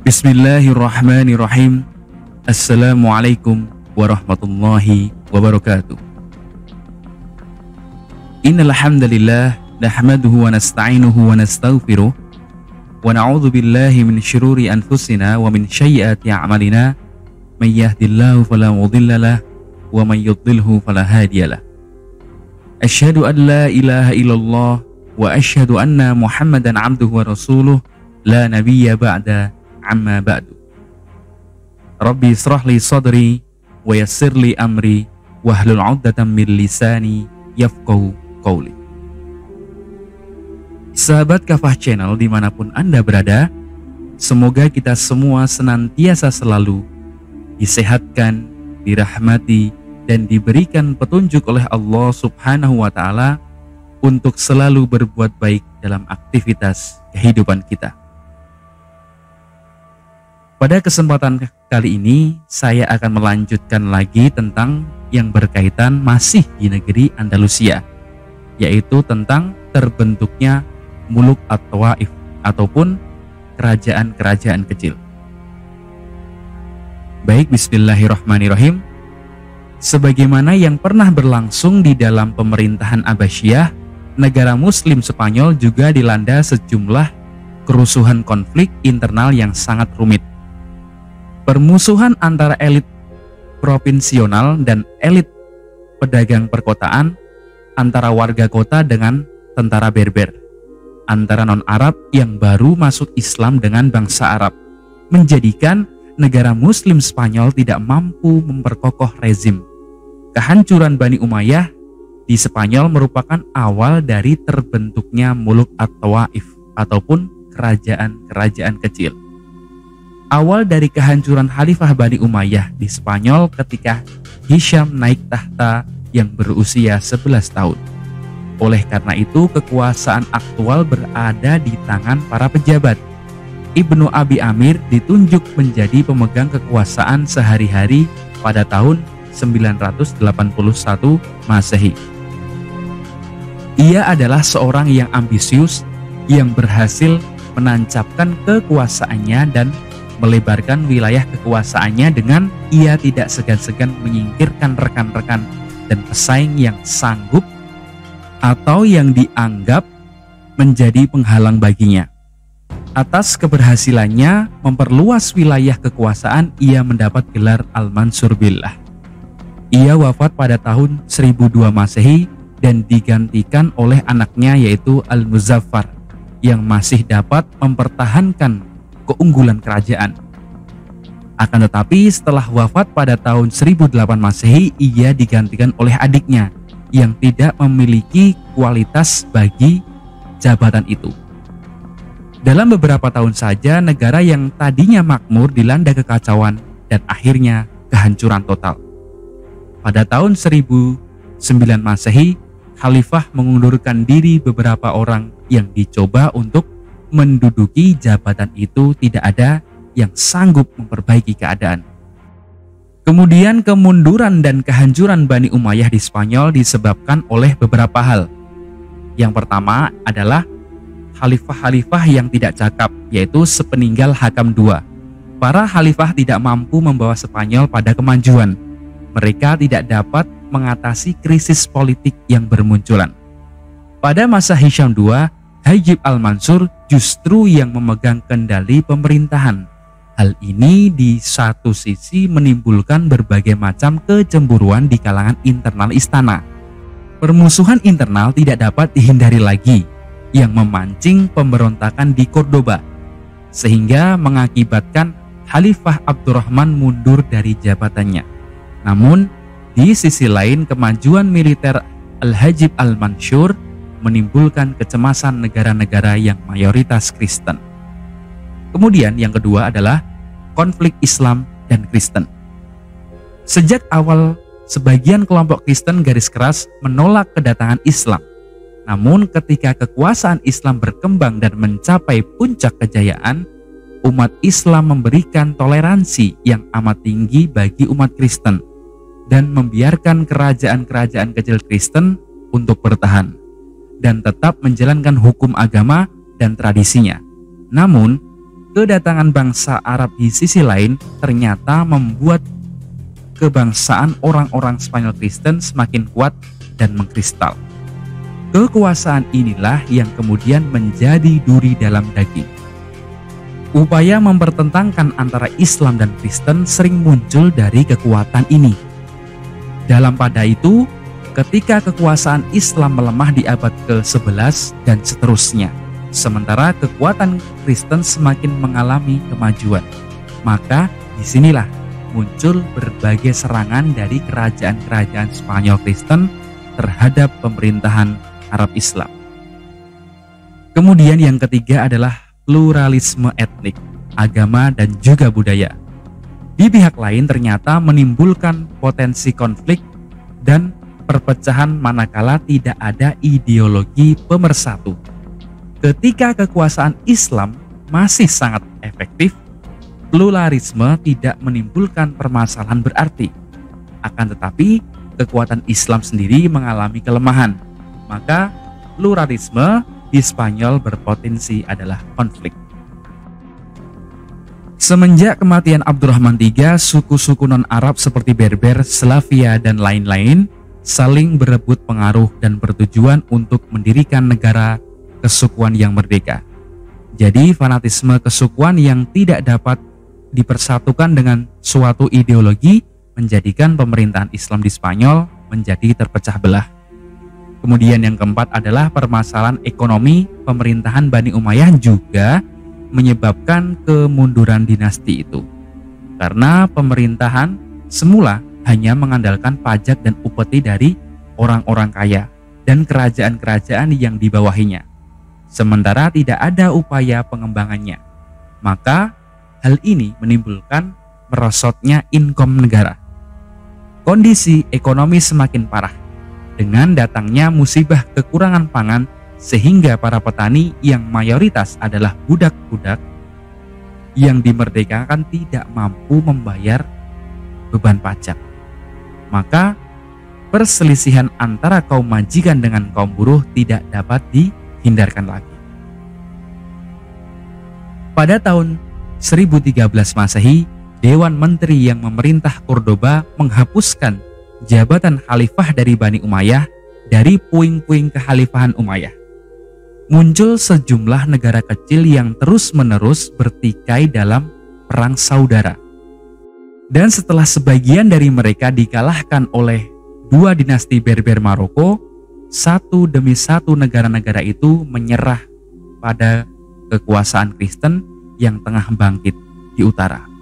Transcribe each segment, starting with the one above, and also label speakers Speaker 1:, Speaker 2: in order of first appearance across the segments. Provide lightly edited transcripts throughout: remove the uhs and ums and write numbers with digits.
Speaker 1: Bismillahirrahmanirrahim. Assalamualaikum warahmatullahi wabarakatuh. Innal hamdalillah nahmaduhu wa nasta'inuhu wa nastaghfiruh wa na'udzu billahi min syururi anfusina wa min sayyiati a'malina may yahdihillahu fala mudilla lahu wa may yudlilhu fala hadiyalah. Asyhadu an la ilaha illallah wa asyhadu anna Muhammadan 'abduhu wa rasuluh la nabiyya ba'da amma ba'du. Rabbi israh li sadri wa yassir li amri wahlul 'uqdatam min lisani yafqahu qawli. Sahabat Kafah Channel dimanapun Anda berada, semoga kita semua senantiasa selalu disehatkan, dirahmati, dan diberikan petunjuk oleh Allah Subhanahu wa Ta'ala untuk selalu berbuat baik dalam aktivitas kehidupan kita. Pada kesempatan kali ini, saya akan melanjutkan lagi tentang yang berkaitan masih di negeri Andalusia, yaitu tentang terbentuknya Muluk at-Tawaif ataupun kerajaan-kerajaan kecil. Baik, bismillahirrahmanirrahim. Sebagaimana yang pernah berlangsung di dalam pemerintahan Abbasiyah, negara Muslim Spanyol juga dilanda sejumlah kerusuhan konflik internal yang sangat rumit. Permusuhan antara elit provinsional dan elit pedagang perkotaan, antara warga kota dengan tentara Berber, antara non-Arab yang baru masuk Islam dengan bangsa Arab, menjadikan negara Muslim Spanyol tidak mampu memperkokoh rezim. Kehancuran Bani Umayyah di Spanyol merupakan awal dari terbentuknya Muluk at-Tawaif ataupun kerajaan-kerajaan kecil. Awal dari kehancuran Khalifah Bani Umayyah di Spanyol ketika Hisham naik tahta yang berusia 11 tahun. Oleh karena itu, kekuasaan aktual berada di tangan para pejabat. Ibnu Abi Amir ditunjuk menjadi pemegang kekuasaan sehari-hari pada tahun 981 Masehi. Ia adalah seorang yang ambisius yang berhasil menancapkan kekuasaannya dan melebarkan wilayah kekuasaannya dengan ia tidak segan-segan menyingkirkan rekan-rekan dan pesaing yang sanggup atau yang dianggap menjadi penghalang baginya. Atas keberhasilannya memperluas wilayah kekuasaan, ia mendapat gelar Al-Mansur Billah. Ia wafat pada tahun 1002 Masehi dan digantikan oleh anaknya yaitu Al-Muzaffar yang masih dapat mempertahankan keunggulan kerajaan. Akan tetapi setelah wafat pada tahun 1008 Masehi, ia digantikan oleh adiknya yang tidak memiliki kualitas bagi jabatan itu. Dalam beberapa tahun saja, negara yang tadinya makmur dilanda kekacauan dan akhirnya kehancuran total. Pada tahun 1009 Masehi, Khalifah mengundurkan diri beberapa orang yang dicoba untuk menduduki jabatan itu tidak ada yang sanggup memperbaiki keadaan. Kemudian kemunduran dan kehancuran Bani Umayyah di Spanyol disebabkan oleh beberapa hal. Yang pertama adalah khalifah-khalifah yang tidak cakap, yaitu sepeninggal Hakam II. Para khalifah tidak mampu membawa Spanyol pada kemajuan. Mereka tidak dapat mengatasi krisis politik yang bermunculan. Pada masa Hisham II, Hajib Al-Mansur justru yang memegang kendali pemerintahan. Hal ini di satu sisi menimbulkan berbagai macam kecemburuan di kalangan internal istana. Permusuhan internal tidak dapat dihindari lagi, yang memancing pemberontakan di Cordoba, sehingga mengakibatkan Khalifah Abdurrahman mundur dari jabatannya. Namun, di sisi lain kemajuan militer Al-Hajib Al-Mansur menimbulkan kecemasan negara-negara yang mayoritas Kristen. Kemudian yang kedua adalah konflik Islam dan Kristen. Sejak awal, sebagian kelompok Kristen garis keras menolak kedatangan Islam. Namun ketika kekuasaan Islam berkembang dan mencapai puncak kejayaan, umat Islam memberikan toleransi yang amat tinggi bagi umat Kristen dan membiarkan kerajaan-kerajaan kecil Kristen untuk bertahan dan tetap menjalankan hukum agama dan tradisinya. Namun, kedatangan bangsa Arab di sisi lain ternyata membuat kebangsaan orang-orang Spanyol Kristen semakin kuat dan mengkristal. Kekuasaan inilah yang kemudian menjadi duri dalam daging. Upaya mempertentangkan antara Islam dan Kristen sering muncul dari kekuatan ini. Dalam pada itu, ketika kekuasaan Islam melemah di abad ke-11 dan seterusnya, sementara kekuatan Kristen semakin mengalami kemajuan, maka disinilah muncul berbagai serangan dari kerajaan-kerajaan Spanyol Kristen terhadap pemerintahan Arab Islam. Kemudian yang ketiga adalah pluralisme etnik, agama, dan juga budaya. Di pihak lain ternyata menimbulkan potensi konflik dan perpecahan manakala tidak ada ideologi pemersatu. Ketika kekuasaan Islam masih sangat efektif, pluralisme tidak menimbulkan permasalahan berarti. Akan tetapi, kekuatan Islam sendiri mengalami kelemahan. Maka, pluralisme di Spanyol berpotensi adalah konflik. Semenjak kematian Abdurrahman III, suku-suku non-Arab seperti Berber, Slavia, dan lain-lain saling berebut pengaruh dan bertujuan untuk mendirikan negara kesukuan yang merdeka. Jadi, fanatisme kesukuan yang tidak dapat dipersatukan dengan suatu ideologi menjadikan pemerintahan Islam di Spanyol menjadi terpecah belah. Kemudian yang keempat adalah permasalahan ekonomi pemerintahan Bani Umayyah juga menyebabkan kemunduran dinasti itu. Karena pemerintahan semula hanya mengandalkan pajak dan upeti dari orang-orang kaya dan kerajaan-kerajaan yang dibawahinya. Sementara tidak ada upaya pengembangannya. Maka hal ini menimbulkan merosotnya income negara. Kondisi ekonomi semakin parah dengan datangnya musibah kekurangan pangan, sehingga para petani yang mayoritas adalah budak-budak yang dimerdekakan tidak mampu membayar beban pajak. Maka perselisihan antara kaum majikan dengan kaum buruh tidak dapat dihindarkan lagi. Pada tahun 1013 Masehi, Dewan Menteri yang memerintah Cordoba menghapuskan jabatan khalifah dari Bani Umayyah dari puing-puing kekhalifahan Umayyah. Muncul sejumlah negara kecil yang terus-menerus bertikai dalam perang saudara. Dan setelah sebagian dari mereka dikalahkan oleh dua dinasti Berber Maroko, satu demi satu negara-negara itu menyerah pada kekuasaan Kristen yang tengah bangkit di utara.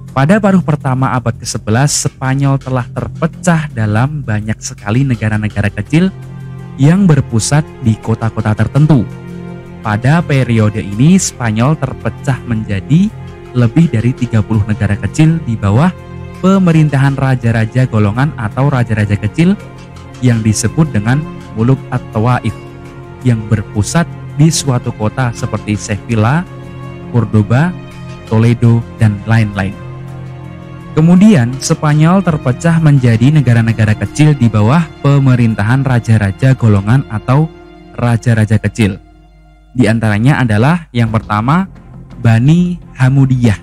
Speaker 1: Pada paruh pertama abad ke-11, Spanyol telah terpecah dalam banyak sekali negara-negara kecil yang berpusat di kota-kota tertentu. Pada periode ini, Spanyol terpecah menjadi lebih dari 30 negara kecil di bawah pemerintahan raja-raja golongan atau raja-raja kecil yang disebut dengan Muluk at-Tawaif, yang berpusat di suatu kota seperti Sevilla, Cordoba, Toledo, dan lain-lain. Kemudian Spanyol terpecah menjadi negara-negara kecil di bawah pemerintahan raja-raja golongan atau raja-raja kecil. Di antaranya adalah yang pertama Bani Hamudiyah,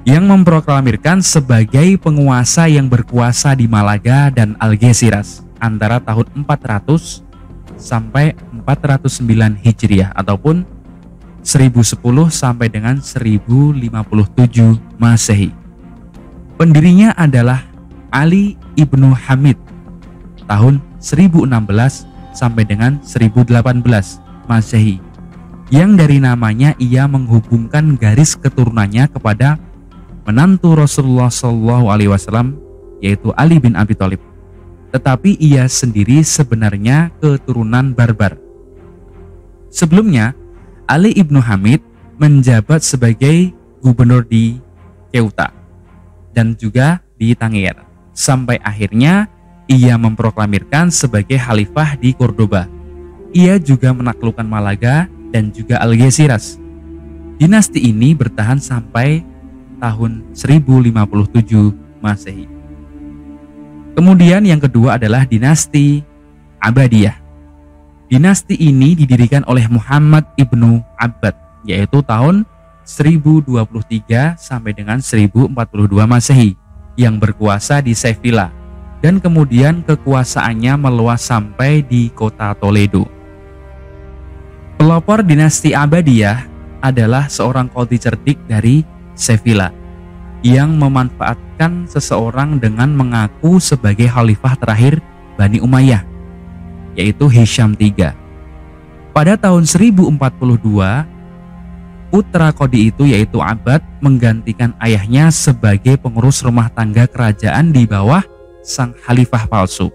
Speaker 1: yang memproklamirkan sebagai penguasa yang berkuasa di Malaga dan Algeciras antara tahun 400 sampai 409 Hijriah ataupun 1010 sampai dengan 1057 Masehi. Pendirinya adalah Ali ibnu Hamid tahun 1016 sampai dengan 1018 Masehi, yang dari namanya ia menghubungkan garis keturunannya kepada menantu Rasulullah SAW, yaitu Ali bin Abi Thalib. Tetapi ia sendiri sebenarnya keturunan Barbar. Sebelumnya, Ali ibnu Hamid menjabat sebagai gubernur di Ceuta dan juga di Tangier, sampai akhirnya ia memproklamirkan sebagai khalifah di Cordoba. Ia juga menaklukkan Malaga dan juga Algeciras. Dinasti ini bertahan sampai tahun 1057 Masehi. Kemudian yang kedua adalah dinasti Abbadiyah. Dinasti ini didirikan oleh Muhammad ibnu Abbad yaitu tahun 1023 sampai dengan 1042 Masehi, yang berkuasa di Sevilla, dan kemudian kekuasaannya meluas sampai di kota Toledo. Pelopor dinasti Abbadiyah adalah seorang qadhi cerdik dari Sevilla yang memanfaatkan seseorang dengan mengaku sebagai khalifah terakhir Bani Umayyah, yaitu Hisham III. Pada tahun 1042, putra qadhi itu yaitu Abbad menggantikan ayahnya sebagai pengurus rumah tangga kerajaan di bawah sang khalifah palsu.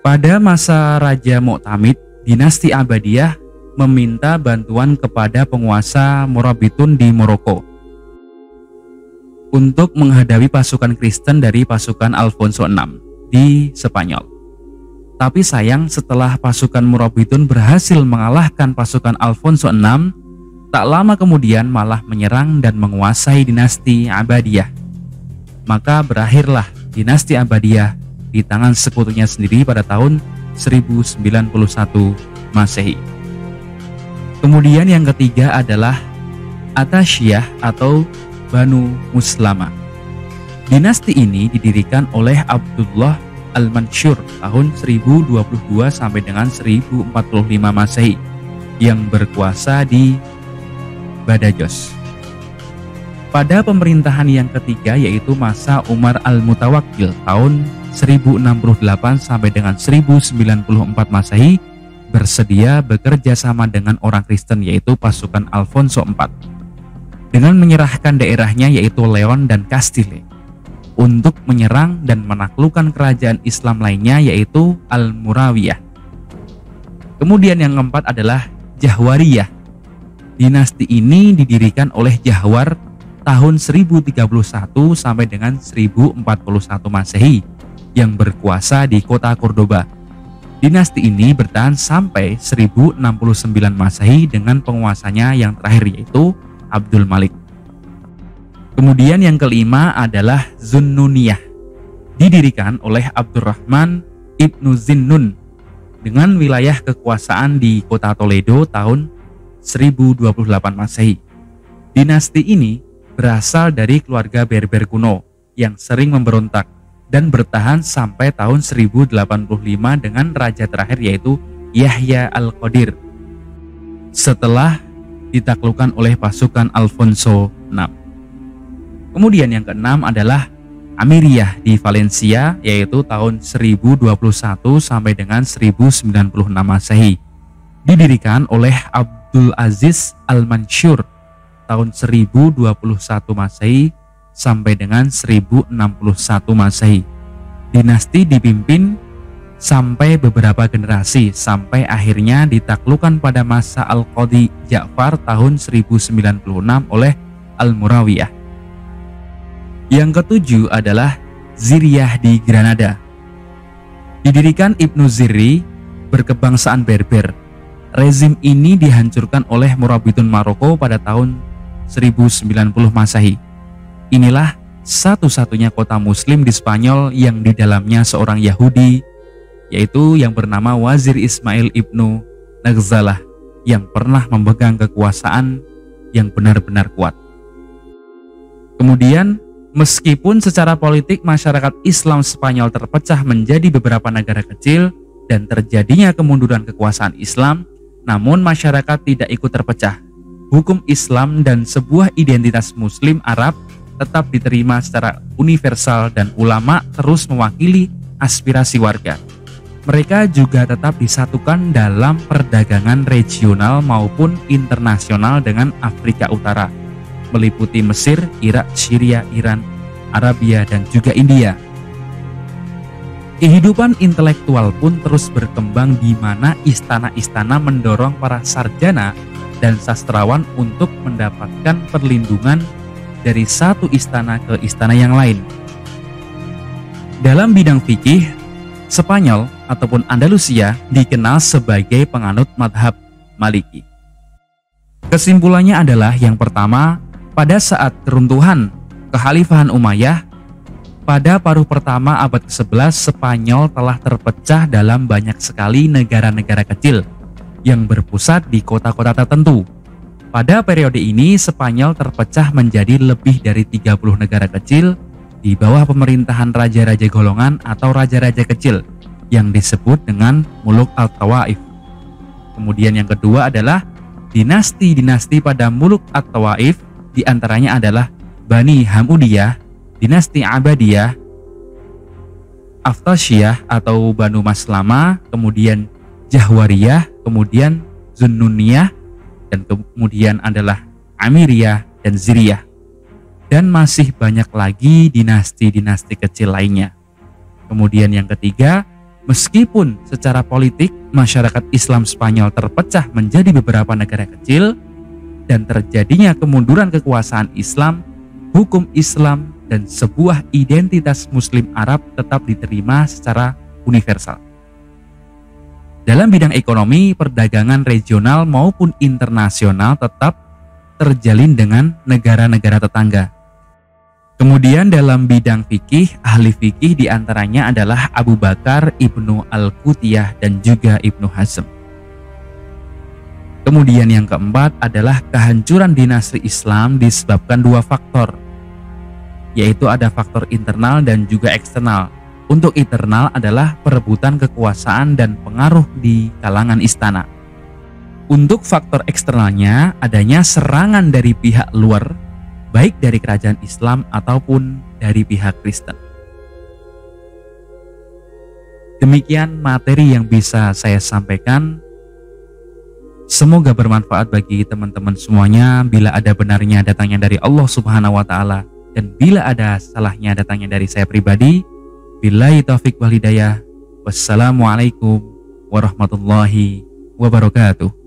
Speaker 1: Pada masa Raja Mu'tamid, dinasti Abbadiyah meminta bantuan kepada penguasa Morabitun di Maroko untuk menghadapi pasukan Kristen dari pasukan Alfonso VI di Spanyol. Tapi sayang, setelah pasukan Morabitun berhasil mengalahkan pasukan Alfonso VI, tak lama kemudian malah menyerang dan menguasai dinasti Abbadiyah. Maka berakhirlah dinasti Abbadiyah di tangan sekutunya sendiri pada tahun 1091 Masehi. Kemudian yang ketiga adalah Attasyiyah atau Banu Muslama. Dinasti ini didirikan oleh Abdullah Al-Mansur tahun 1022 sampai dengan 1045 Masehi, yang berkuasa di Badajoz. Pada pemerintahan yang ketiga, yaitu masa Umar Al-Mutawakkil tahun 1068 sampai dengan 1094 Masehi, bersedia bekerja sama dengan orang Kristen yaitu pasukan Alfonso IV dengan menyerahkan daerahnya yaitu Leon dan Castile untuk menyerang dan menaklukkan kerajaan Islam lainnya yaitu Al-Murawiyah. Kemudian yang keempat adalah Jahwariyah. Dinasti ini didirikan oleh Jahwar tahun 1031 sampai dengan 1041 Masehi, yang berkuasa di kota Cordoba. Dinasti ini bertahan sampai 1069 Masehi dengan penguasanya yang terakhir yaitu Abdul Malik. Kemudian yang kelima adalah Zunnuniyah. Didirikan oleh Abdurrahman Ibnu Zinnun dengan wilayah kekuasaan di kota Toledo tahun 1028 Masehi. Dinasti ini berasal dari keluarga Berber kuno yang sering memberontak dan bertahan sampai tahun 1085 dengan raja terakhir yaitu Yahya Al-Qadir setelah ditaklukkan oleh pasukan Alfonso VI. Kemudian yang keenam adalah Amiriyah di Valencia yaitu tahun 1021 sampai dengan 1096 Masehi. Didirikan oleh Abdul Aziz Al-Mansur tahun 1021 Masehi sampai dengan 1061 Masehi. Dinasti dipimpin sampai beberapa generasi sampai akhirnya ditaklukkan pada masa Al-Qadhi Ja'far tahun 1096 oleh Al-Murawiyah. Yang ketujuh adalah Ziriyah di Granada. Didirikan Ibnu Zirri berkebangsaan Berber. Rezim ini dihancurkan oleh Morabitun Maroko pada tahun 1090 Masehi. Inilah satu-satunya kota muslim di Spanyol yang di dalamnya seorang Yahudi, yaitu yang bernama Wazir Ismail Ibnu Naghzalah, yang pernah memegang kekuasaan yang benar-benar kuat. Kemudian, meskipun secara politik masyarakat Islam Spanyol terpecah menjadi beberapa negara kecil dan terjadinya kemunduran kekuasaan Islam, namun masyarakat tidak ikut terpecah. Hukum Islam dan sebuah identitas Muslim Arab tetap diterima secara universal dan ulama terus mewakili aspirasi warga. Mereka juga tetap disatukan dalam perdagangan regional maupun internasional dengan Afrika Utara, meliputi Mesir, Irak, Syria, Iran, Arabia, dan juga India. Kehidupan intelektual pun terus berkembang di mana istana-istana mendorong para sarjana dan sastrawan untuk mendapatkan perlindungan dari satu istana ke istana yang lain. Dalam bidang fikih, Spanyol ataupun Andalusia dikenal sebagai penganut madhab Maliki. Kesimpulannya adalah yang pertama, pada saat keruntuhan Kekhalifahan Umayyah, pada paruh pertama abad ke-11 Spanyol telah terpecah dalam banyak sekali negara-negara kecil yang berpusat di kota-kota tertentu. Pada periode ini, Spanyol terpecah menjadi lebih dari 30 negara kecil di bawah pemerintahan raja-raja golongan atau raja-raja kecil yang disebut dengan Muluk At-Tawaif. Kemudian yang kedua adalah dinasti-dinasti pada Muluk At-Tawaif, di antaranya adalah Bani Hamudiyah, dinasti Abadiyah, Aftasyiyah atau Banu Maslama, kemudian Jahwariyah, kemudian Zunnuniyah, dan kemudian adalah Amiriyah dan Ziriyah. Dan masih banyak lagi dinasti-dinasti kecil lainnya. Kemudian yang ketiga, meskipun secara politik masyarakat Islam Spanyol terpecah menjadi beberapa negara kecil dan terjadinya kemunduran kekuasaan Islam, hukum Islam dan sebuah identitas Muslim Arab tetap diterima secara universal. Dalam bidang ekonomi, perdagangan regional maupun internasional tetap terjalin dengan negara-negara tetangga. Kemudian dalam bidang fikih, ahli fikih diantaranya adalah Abu Bakar, Ibnu Al-Qutiyah, dan juga Ibnu Hazm. Kemudian yang keempat adalah kehancuran dinasti Islam disebabkan dua faktor, yaitu ada faktor internal dan juga eksternal. Untuk internal adalah perebutan kekuasaan dan pengaruh di kalangan istana. Untuk faktor eksternalnya adanya serangan dari pihak luar, baik dari kerajaan Islam ataupun dari pihak Kristen. Demikian materi yang bisa saya sampaikan. Semoga bermanfaat bagi teman-teman semuanya. Bila ada benarnya datangnya dari Allah Subhanahu wa Ta'ala, dan bila ada salahnya datangnya dari saya pribadi. Billahi taufik wal hidayah. Wassalamualaikum warahmatullahi wabarakatuh.